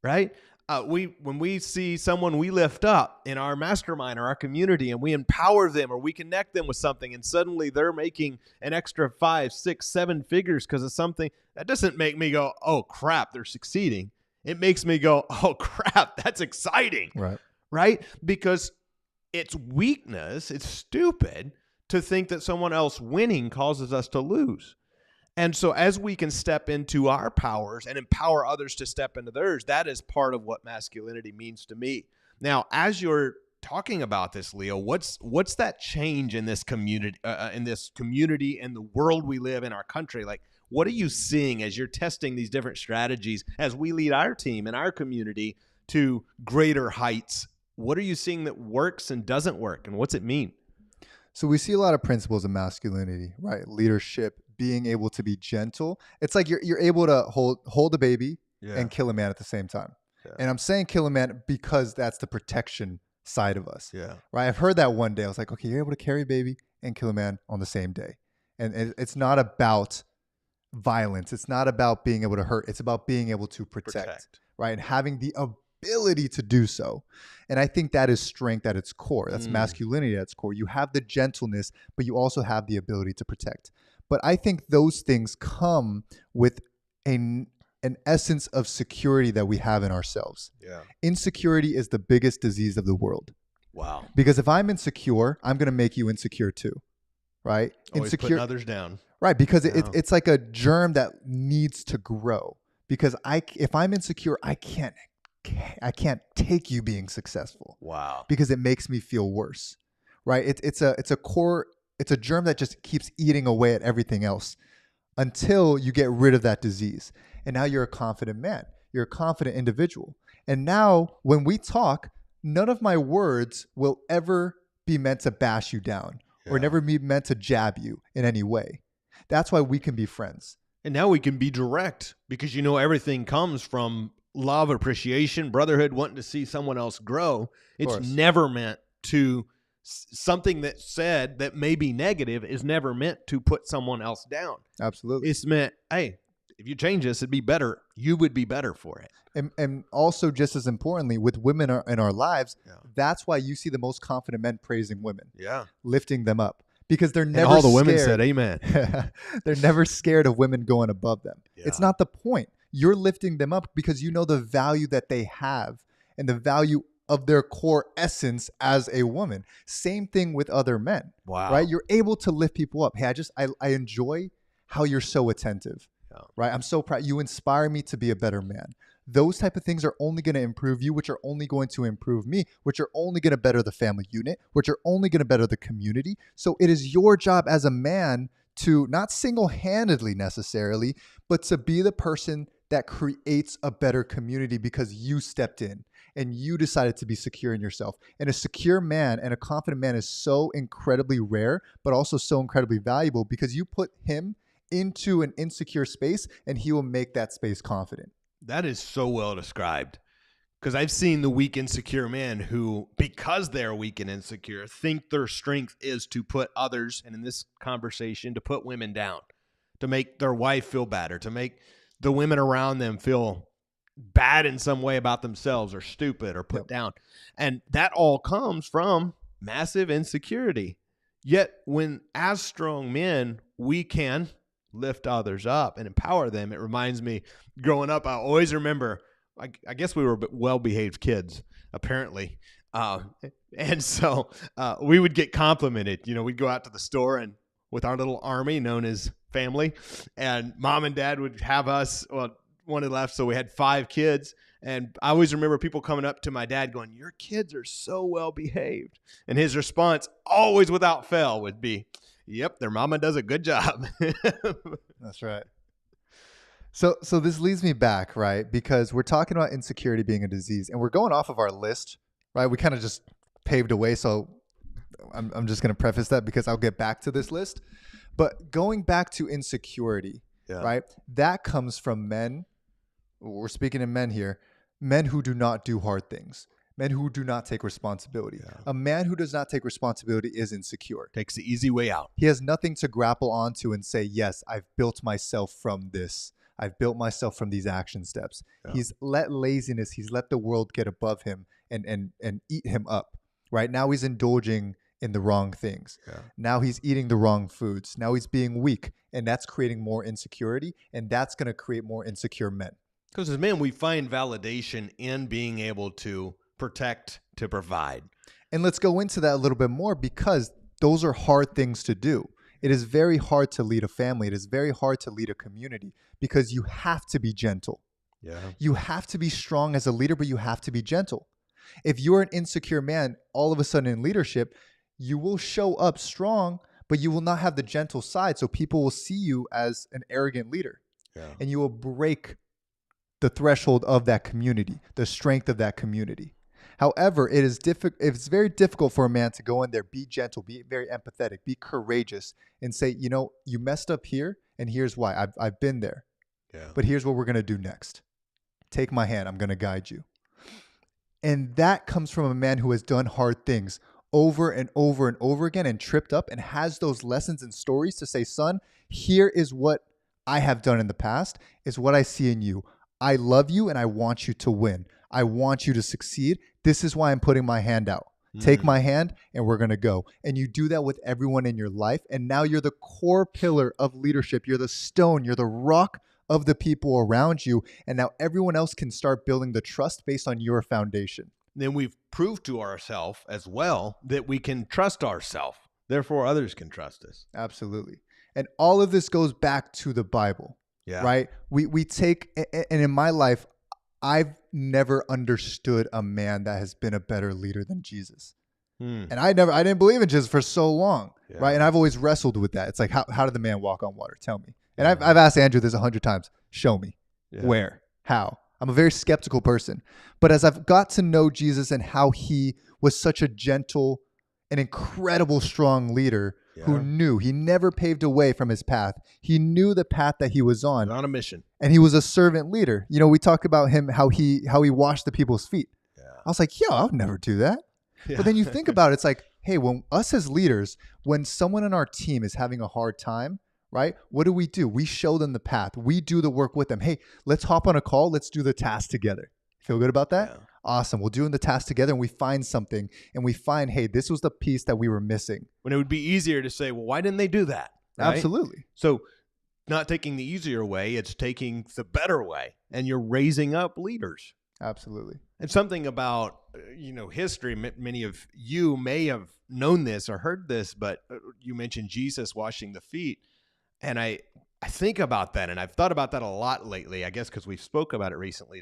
right? When we see someone we lift up in our mastermind or our community, and we empower them or we connect them with something, and suddenly they're making an extra 5, 6, 7 figures because of something, that doesn't make me go, oh crap, they're succeeding. It makes me go, oh crap, that's exciting, right? Because it's weakness, it's stupid to think that someone else winning causes us to lose. And so as we can step into our powers and empower others to step into theirs, that is part of what masculinity means to me. Now, as you're talking about this, Leo, what's that change in this community, and the world we live in, our country? Like, what are you seeing as you're testing these different strategies as we lead our team and our community to greater heights? What are you seeing that works and doesn't work, and what's it mean? So we see a lot of principles of masculinity, right? Leadership, being able to be gentle. It's like you're able to hold a baby and kill a man at the same time. Yeah. And I'm saying kill a man because that's the protection side of us. Yeah. Right. I've heard that one day. I was like, okay, you're able to carry a baby and kill a man on the same day. And it's not about violence. It's not about being able to hurt. It's about being able to protect. Right. And having the ability to do so. And I think that is strength at its core. That's Mm. masculinity at its core. You have the gentleness, but you also have the ability to protect. But I think those things come with an essence of security that we have in ourselves. Yeah. Insecurity is the biggest disease of the world. Wow. Because if I'm insecure, I'm going to make you insecure too, right? Always putting others down. Right, because Yeah. it's like a germ that needs to grow. Because if I'm insecure, I can't take you being successful. Wow. Because it makes me feel worse, right? It's a germ that just keeps eating away at everything else until you get rid of that disease. And now you're a confident man. You're a confident individual. And now when we talk, none of my words will ever be meant to bash you down or never be meant to jab you in any way. That's why we can be friends. And now we can be direct because, everything comes from love, appreciation, brotherhood, wanting to see someone else grow. It's never meant to, something that's said that may be negative is never meant to put someone else down. Absolutely. It's meant, hey, if you change this, it'd be better. You would be better for it. And also, just as importantly, with women in our lives, that's why you see the most confident men praising women, lifting them up, because they're never and all the scared. women said amen. They're never scared of women going above them. Yeah. It's not the point. You're lifting them up because you know the value that they have and the value of their core essence as a woman. Same thing with other men. Wow. Right? You're able to lift people up. Hey, I enjoy how you're so attentive. Right? I'm so proud. You inspire me to be a better man. Those type of things are only going to improve you, which are only going to improve me, which are only going to better the family unit, which are only going to better the community. So it is your job as a man to not single-handedly necessarily, but to be the person that creates a better community because you stepped in and you decided to be secure in yourself. And a secure man and a confident man is so incredibly rare, but also so incredibly valuable because you put him into an insecure space and he will make that space confident. That is so well described, because I've seen the weak, insecure men who, because they're weak and insecure, think their strength is to put others, and in this conversation, to put women down, to make their wife feel bad, or to make the women around them feel bad in some way about themselves or stupid or put down. And that all comes from massive insecurity. Yet when, as strong men, we can lift others up and empower them. It reminds me, growing up, I always remember, I guess we were well-behaved kids, apparently. And so we would get complimented. We'd go out to the store and with our little army known as family, and mom and dad would have us, one had left, so we had 5 kids. And I always remember people coming up to my dad going, "Your kids are so well-behaved." And his response, always without fail, would be, "Yep, their mama does a good job." That's right. So this leads me back, right? Because we're talking about insecurity being a disease, and we're going off of our list, right? We kind of just paved a way, so I'm just going to preface that because I'll get back to this list. But going back to insecurity, right? That comes from men. We're speaking to men here. Men who do not do hard things. Men who do not take responsibility. A man who does not take responsibility is insecure. Takes the easy way out. He has nothing to grapple onto and say, yes, I've built myself from this. I've built myself from these action steps. He's let laziness, he's let the world get above him and eat him up. Right now he's indulging in the wrong things. Now he's eating the wrong foods. Now he's being weak. And that's creating more insecurity. And that's going to create more insecure men. Because as men, we find validation in being able to protect, to provide. And let's go into that a little bit more because those are hard things to do. It is very hard to lead a family. It is very hard to lead a community because you have to be gentle. You have to be strong as a leader, but you have to be gentle. If you're an insecure man, all of a sudden in leadership, you will show up strong, but you will not have the gentle side. So people will see you as an arrogant leader and you will break the threshold of that community, the strength of that community. However, it's very difficult for a man to go in there, be gentle, be very empathetic, be courageous, and say, you messed up here, and here's why. I've been there. But here's what we're going to do next. Take my hand. I'm going to guide you. And that comes from a man who has done hard things over and over and over again and tripped up and has those lessons and stories to say, son, here is what I have done in the past, is what I see in you. I love you and I want you to win. I want you to succeed. This is why I'm putting my hand out. Take my hand and we're going to go. And you do that with everyone in your life. And now you're the core pillar of leadership. You're the stone. You're the rock of the people around you. And now everyone else can start building the trust based on your foundation. Then we've proved to ourselves as well that we can trust ourselves. Therefore, others can trust us. Absolutely. And all of this goes back to the Bible, right? We take, and in my life, I've never understood a man that has been a better leader than Jesus. And I didn't believe in Jesus for so long, right? And I've always wrestled with that. It's like, how did the man walk on water? Tell me. And I've asked Andrew this 100 times. Show me. Where? How? I'm a very skeptical person. But as I've got to know Jesus and how he was such a gentle and incredible, strong leader who knew he never paved away from his path. He knew the path that he was on. On a mission. And he was a servant leader. You know, we talked about him, how he washed the people's feet. I was like, I would never do that. But then you think about it, it's like, hey, when us as leaders, when someone on our team is having a hard time, right? What do? We show them the path. We do the work with them. Hey, let's hop on a call. Let's do the task together. Feel good about that? Awesome. We'll do the task together and we find something and we find, hey, this was the piece that we were missing. When it would be easier to say, well, why didn't they do that? Right? Absolutely. So not taking the easier way, it's taking the better way. And you're raising up leaders. Absolutely. And something about, history, many of you may have known this or heard this, but you mentioned Jesus washing the feet. And I think about that, and I've thought about that a lot lately, I guess because we've spoke about it recently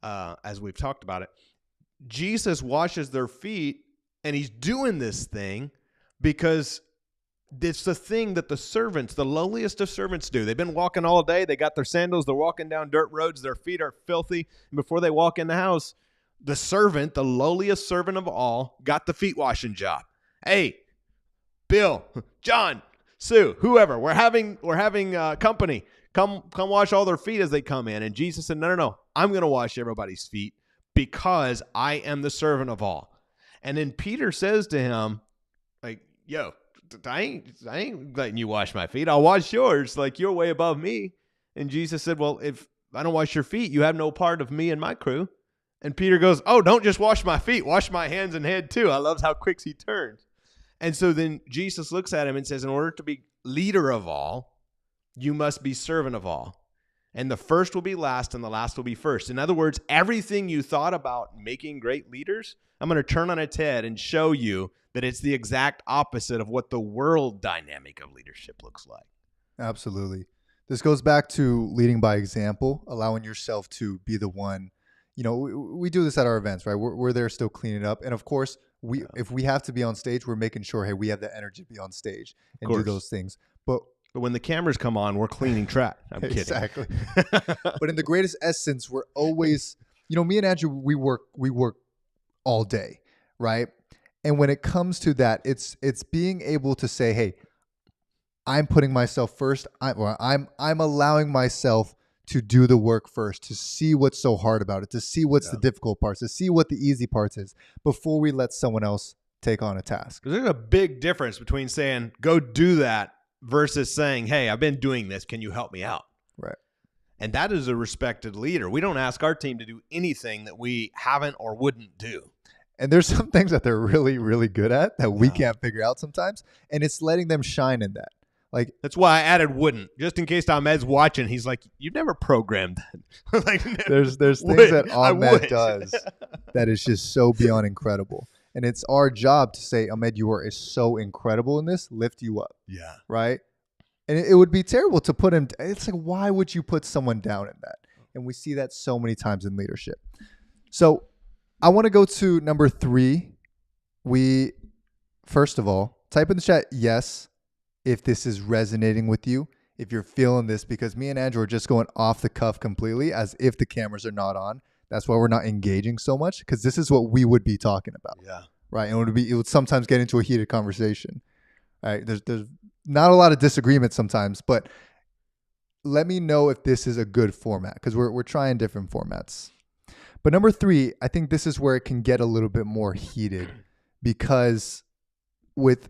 as we've talked about it. Jesus washes their feet, and he's doing this thing because it's the thing that the servants, the lowliest of servants, do. They've been walking all day. They got their sandals. They're walking down dirt roads. Their feet are filthy. And before they walk in the house, the servant, the lowliest servant of all, got the feet washing job. Hey, Bill, John, Sue, whoever, we're having company. Come wash all their feet as they come in. And Jesus said, no, I'm going to wash everybody's feet because I am the servant of all. And then Peter says to him, like, yo, I ain't letting you wash my feet. I'll wash yours. Like, you're way above me. And Jesus said, well, if I don't wash your feet, you have no part of me and my crew. And Peter goes, oh, don't just wash my feet. Wash my hands and head too. I love how quick he turns. And so then Jesus looks at him and says, in order to be leader of all, you must be servant of all. And the first will be last and the last will be first. In other words, everything you thought about making great leaders, I'm going to turn on its head and show you that it's the exact opposite of what the world dynamic of leadership looks like. Absolutely. This goes back to leading by example, allowing yourself to be the one. We do this at our events, right? We're there still cleaning up. And of course, if we have to be on stage, we're making sure, hey, we have the energy to be on stage and do those things. But when the cameras come on, we're cleaning track. I'm kidding. Exactly. But in the greatest essence, we're always, me and Andrew, we work all day, right? And when it comes to that, it's being able to say, hey, I'm putting myself first. I'm allowing myself to do the work first, to see what's so hard about it, to see what's the difficult parts, to see what the easy parts is before we let someone else take on a task. There's a big difference between saying, go do that versus saying, hey, I've been doing this. Can you help me out? Right. And that is a respected leader. We don't ask our team to do anything that we haven't or wouldn't do. And there's some things that they're really, really good at that we can't figure out sometimes. And it's letting them shine in that. Like, that's why I added wouldn't, just in case Ahmed's watching. He's like, you've never programmed that. Like, there's things that Ahmed does that is just so beyond incredible. And it's our job to say, Ahmed, you are so incredible in this, lift you up. Yeah. Right? And it would be terrible to put him, it's like, why would you put someone down in that? And we see that so many times in leadership. So I want to go to number 3. First of all, type in the chat, yes, if this is resonating with you, if you're feeling this, because me and Andrew are just going off the cuff completely as if the cameras are not on. That's why we're not engaging so much, because this is what we would be talking about. Yeah. Right. And it would sometimes get into a heated conversation. Right. There's not a lot of disagreement sometimes, but let me know if this is a good format, because we're trying different formats. But number 3, I think this is where it can get a little bit more heated, because with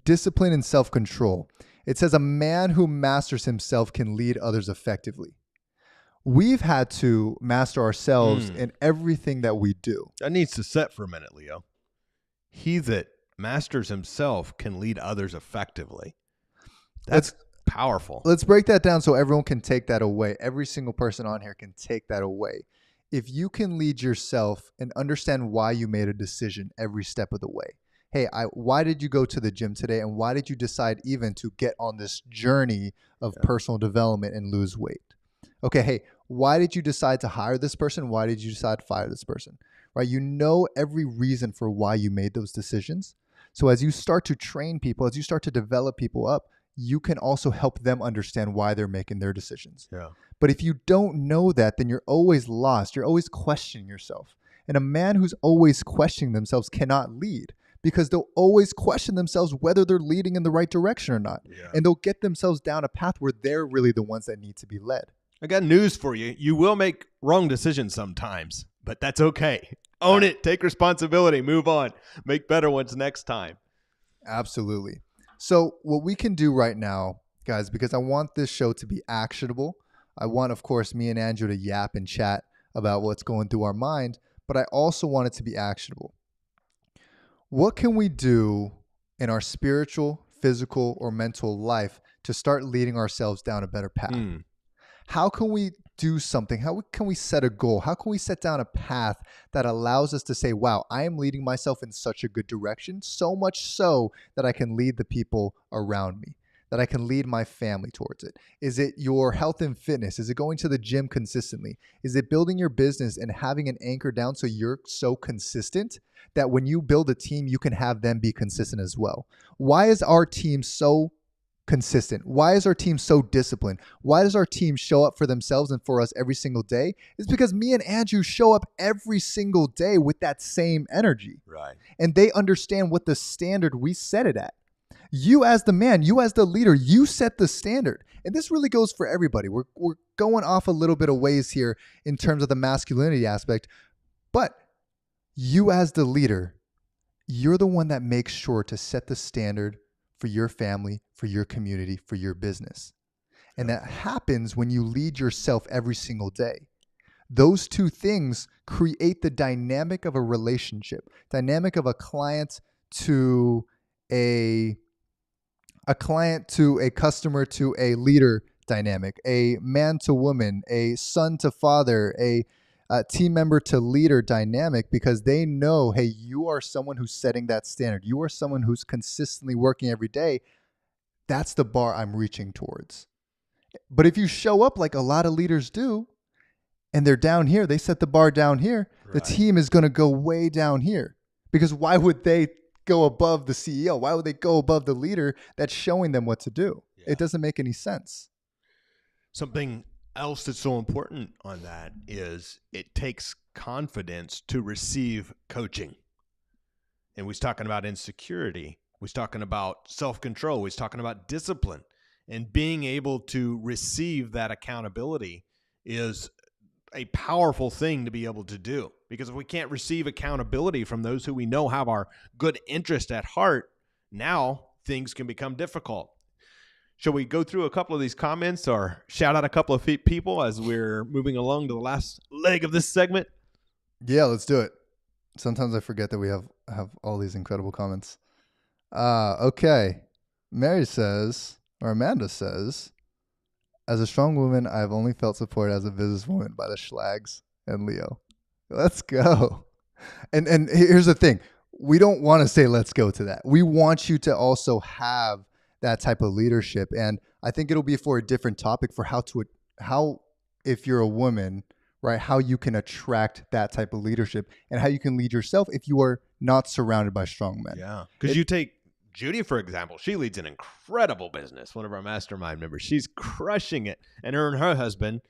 discipline and self-control, it says a man who masters himself can lead others effectively. we've had to master ourselves Mm. in everything that we do. That needs to set for a minute, Leo. He that masters himself can lead others effectively. That's powerful. Let's break that down so everyone can take that away. Every single person on here can take that away. If you can lead yourself and understand why you made a decision every step of the way. Hey, why did you go to the gym today? And why did you decide even to get on this journey of personal development and lose weight? Okay, hey, why did you decide to hire this person? Why did you decide to fire this person? Right? You know every reason for why you made those decisions. So as you start to train people, as you start to develop people up, you can also help them understand why they're making their decisions. Yeah. But if you don't know that, then you're always lost. You're always questioning yourself. And a man who's always questioning themselves cannot lead, because they'll always question themselves whether they're leading in the right direction or not. Yeah. And they'll get themselves down a path where they're really the ones that need to be led. I got news for you. You will make wrong decisions sometimes, but that's okay. Own it. Take responsibility. Move on. Make better ones next time. Absolutely. So what we can do right now, guys, because I want this show to be actionable. I want, of course, me and Andrew to yap and chat about what's going through our mind, but I also want it to be actionable. What can we do in our spiritual, physical, or mental life to start leading ourselves down a better path? How can we do something? How can we set a goal? How can we set down a path that allows us to say, wow, I am leading myself in such a good direction, so much so that I can lead the people around me, that I can lead my family towards it? Is it your health and fitness? Is it going to the gym consistently? Is it building your business and having an anchor down so you're so consistent that when you build a team, you can have them be consistent as well? Why is our team so consistent? Why is our team so disciplined? Why does our team show up for themselves and for us every single day? It's because me and Andrew show up every single day with that same energy. Right. And they understand what the standard we set it at. You as the man, you as the leader, you set the standard. And this really goes for everybody. We're going off a little bit of ways here in terms of the masculinity aspect, but you as the leader, you're the one that makes sure to set the standard for your family, for your community, for your business. And that happens when you lead yourself every single day. Those two things create the dynamic of a relationship, dynamic of a client to a client to a customer to a leader dynamic, a man to woman, a son to father, a team member to leader dynamic, because they know, hey, you are someone who's setting that standard. You are someone who's consistently working every day. That's the bar I'm reaching towards. But if you show up like a lot of leaders do, and they're down here, they set the bar down here, the team is going to go way down here. Because why would they go above the CEO? Why would they go above the leader that's showing them what to do? It doesn't make any sense. Something else that's so important on that is it takes confidence to receive coaching. And we was talking about insecurity. We was talking about self-control. We was talking about discipline. And being able to receive that accountability is a powerful thing to be able to do. Because if we can't receive accountability from those who we know have our good interest at heart, now things can become difficult. Shall we go through a couple of these comments or shout out a couple of people as we're moving along to the last leg of this segment? Yeah, let's do it. Sometimes I forget that we have all these incredible comments. Okay. Mary says, or Amanda says, as a strong woman, I've only felt support as a businesswoman by the Schlags and Leo. Let's go. And here's the thing. We don't want to say let's go to that. We want you to also have that type of leadership. And I think it'll be for a different topic for how if you're a woman, right, how you can attract that type of leadership and how you can lead yourself if you are not surrounded by strong men. Yeah. Because you take Judy, for example, she leads an incredible business. One of our mastermind members, she's crushing it. And her husband,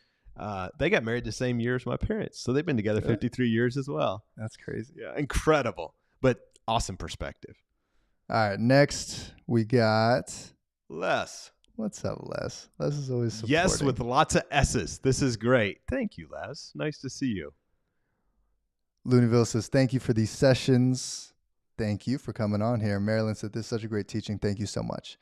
they got married the same year as my parents. So they've been together 53 years as well. That's crazy. Yeah. Incredible, but awesome perspective. All right. Next we got Les. What's up, Les? Les is always supporting. Yes, with lots of S's. This is great. Thank you, Les. Nice to see you. Looneyville says, thank you for these sessions. Thank you for coming on here. Marilyn said, this is such a great teaching. Thank you so much.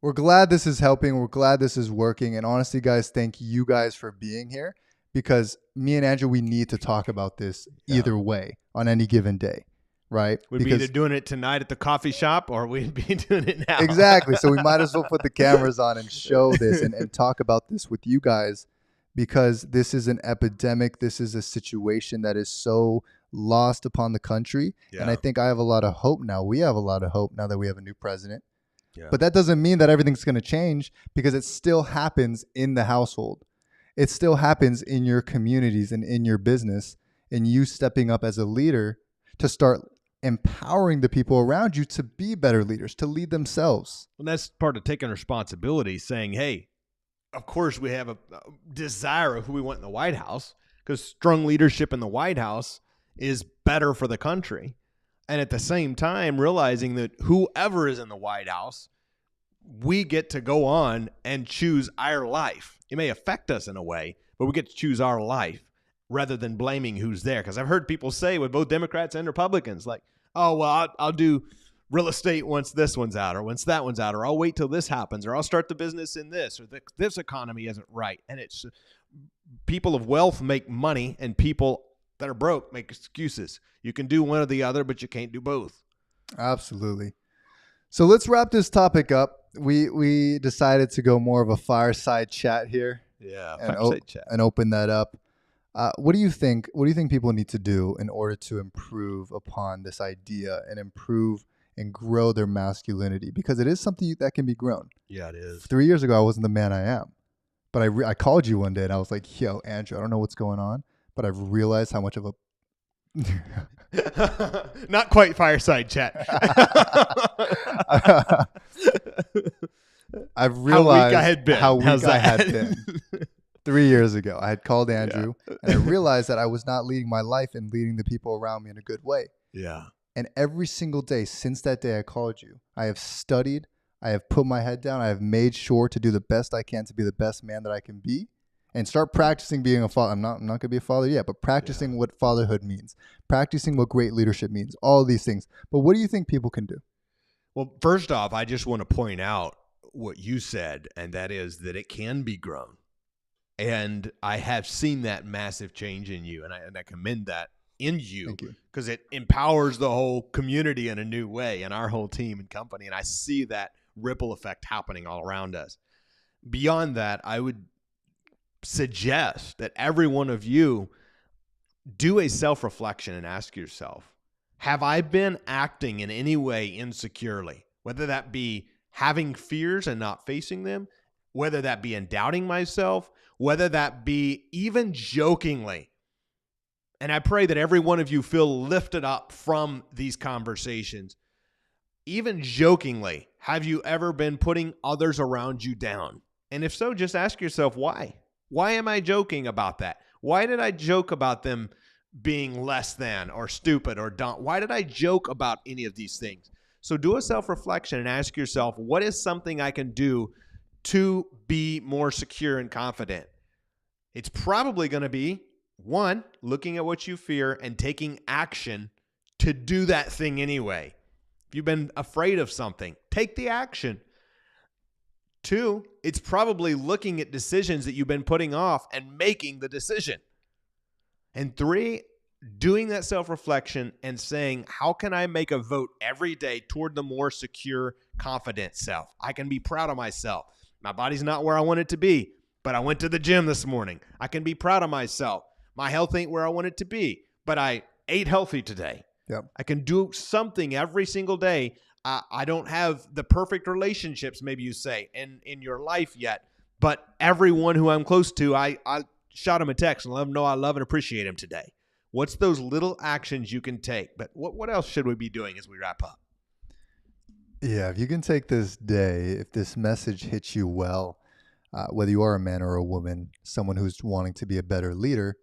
We're glad this is helping. We're glad this is working. And honestly, guys, thank you guys for being here. because me and Andrew, we need to talk about this either way on any given day, right? We'd Because be either doing it tonight at the coffee shop or we'd be doing it now. exactly. So we might as well put the cameras on and show this and talk about this with you guys, because this is an epidemic. This is a situation that is so lost upon the country. Yeah. And I think I have a lot of hope now. We have a lot of hope now that we have a new president. Yeah. But that doesn't mean that everything's going to change, because it still happens in the household. It still happens in your communities and in your business, and you stepping up as a leader to start empowering the people around you to be better leaders, to lead themselves. Well, that's part of taking responsibility, saying, hey, of course we have a desire of who we want in the White House, because strong leadership in the White House is better for the country. And at the same time, realizing that whoever is in the White House, we get to go on and choose our life. It may affect us in a way, but we get to choose our life rather than blaming who's there. Because I've heard people say with both Democrats and Republicans, like, oh, well, I'll do real estate once this one's out, or once that one's out, or I'll wait till this happens, or I'll start the business in this, or this economy isn't right. And it's people of wealth make money, and people that are broke make excuses. You can do one or the other, but you can't do both. Absolutely. So let's wrap this topic up. We decided to go more of a fireside chat here. Yeah, fireside chat, and open that up. What do you think? What do you think people need to do in order to improve upon this idea and improve and grow their masculinity? Because it is something that can be grown. Yeah, it is. 3 years ago, I wasn't the man I am, but I called you one day and I was like, "Yo, Andrew, I don't know what's going on, but I've realized how much of a not quite fireside chat." I've realized how weak I had been. 3 years ago, I had called Andrew, and I realized that I was not leading my life and leading the people around me in a good way. Yeah. And every single day since that day I called you, I have studied, I have put my head down, I have made sure to do the best I can to be the best man that I can be, and start practicing being a father. I'm not going to be a father yet, but practicing what fatherhood means, practicing what great leadership means, all these things. But what do you think people can do? Well, first off, I just want to point out what you said, and that is that it can be grown. And I have seen that massive change in you, and I commend that in you, because it empowers the whole community in a new way, and our whole team and company. And I see that ripple effect happening all around us. Beyond that, I would suggest that every one of you do a self-reflection and ask yourself, have I been acting in any way insecurely? Whether that be having fears and not facing them, whether that be in doubting myself, whether that be even jokingly. And I pray that every one of you feel lifted up from these conversations. Even jokingly, have you ever been putting others around you down? And if so, just ask yourself, why? Why am I joking about that? Why did I joke about them being less than or stupid or dumb? Why did I joke about any of these things? So do a self-reflection and ask yourself, what is something I can do to be more secure and confident? It's probably going to be, one, looking at what you fear and taking action to do that thing anyway. If you've been afraid of something, take the action. Two, it's probably looking at decisions that you've been putting off and making the decision. And three, doing that self-reflection and saying, how can I make a vote every day toward the more secure, confident self? I can be proud of myself. My body's not where I want it to be, but I went to the gym this morning. I can be proud of myself. My health ain't where I want it to be, but I ate healthy today. Yep. I can do something every single day. I don't have the perfect relationships, maybe you say, in your life yet, but everyone who I'm close to, I shot him a text and let them know I love and appreciate him today. What's those little actions you can take? But what else should we be doing as we wrap up? Yeah, if you can take this day, if this message hits you well, whether you are a man or a woman, someone who's wanting to be a better leader,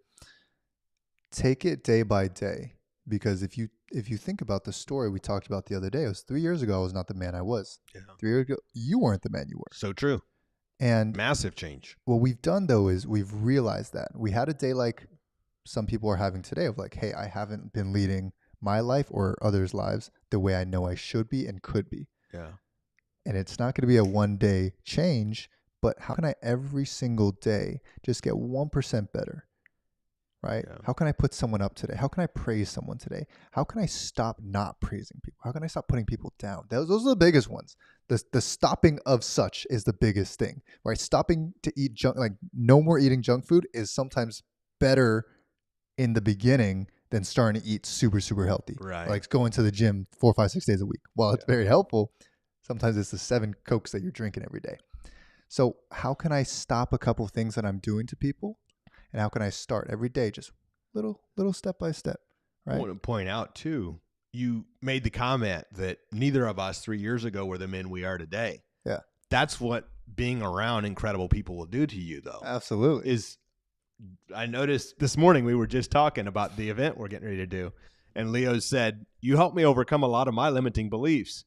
take it day by day. Because if you think about the story we talked about the other day, it was 3 years ago I was not the man I was. Yeah. 3 years ago, you weren't the man you were. So true. And massive change. What we've done, though, is we've realized that. We had a day like some people are having today of like, hey, I haven't been leading my life or others' lives the way I know I should be and could be. Yeah. And it's not going to be a one-day change, but how can I every single day just get 1% better? right? Yeah. How can I put someone up today? How can I praise someone today? How can I stop not praising people? How can I stop putting people down? Those are the biggest ones. The stopping of such is the biggest thing, right? Stopping to eat junk, like no more eating junk food, is sometimes better in the beginning than starting to eat super, super healthy. Right. Like going to the gym 4, 5, 6 days a week. While it's very helpful, sometimes it's the 7 Cokes that you're drinking every day. So how can I stop a couple of things that I'm doing to people? And how can I start every day, just little step by step, right? I want to point out too, you made the comment that neither of us 3 years ago were the men we are today. Yeah. That's what being around incredible people will do to you, though. Absolutely. I noticed this morning we were just talking about the event we're getting ready to do, and Leo said, "You helped me overcome a lot of my limiting beliefs."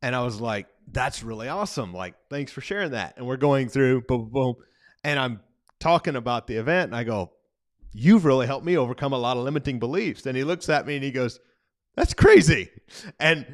And I was like, "That's really awesome. Like, thanks for sharing that." And we're going through boom, boom, boom, and I'm talking about the event, and I go, "You've really helped me overcome a lot of limiting beliefs." And he looks at me and he goes, "That's crazy." And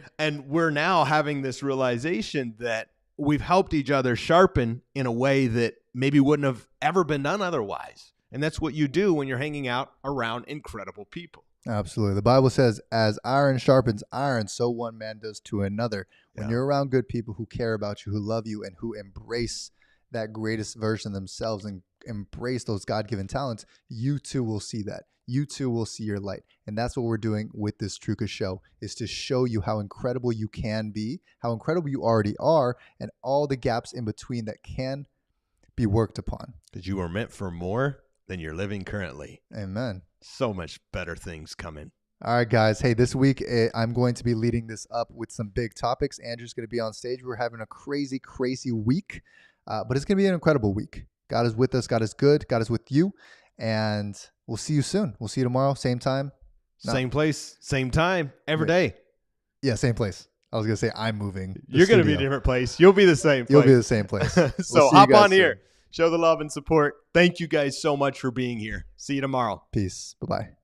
we're now having this realization that we've helped each other sharpen in a way that maybe wouldn't have ever been done otherwise. And that's what you do when you're hanging out around incredible people. Absolutely. The Bible says, as iron sharpens iron, so one man does to another. When you're around good people who care about you, who love you, and who embrace that greatest version of themselves and embrace those God-given talents, you too will see that. You too will see your light. And that's what we're doing with this Truka show, is to show you how incredible you can be, how incredible you already are, and all the gaps in between that can be worked upon. Because you were meant for more than you're living currently. Amen. So much better things coming. All right, guys. Hey, this week I'm going to be leading this up with some big topics. Andrew's going to be on stage. We're having a crazy, crazy week, but it's going to be an incredible week. God is with us. God is good. God is with you. And we'll see you soon. We'll see you tomorrow. Same time. Same place, same time, every day. Yeah, same place. I was going to say I'm moving. You're going to be a different place. You'll be the same place. You'll be the same place. So hop on here. Show the love and support. Thank you guys so much for being here. See you tomorrow. Peace. Bye-bye.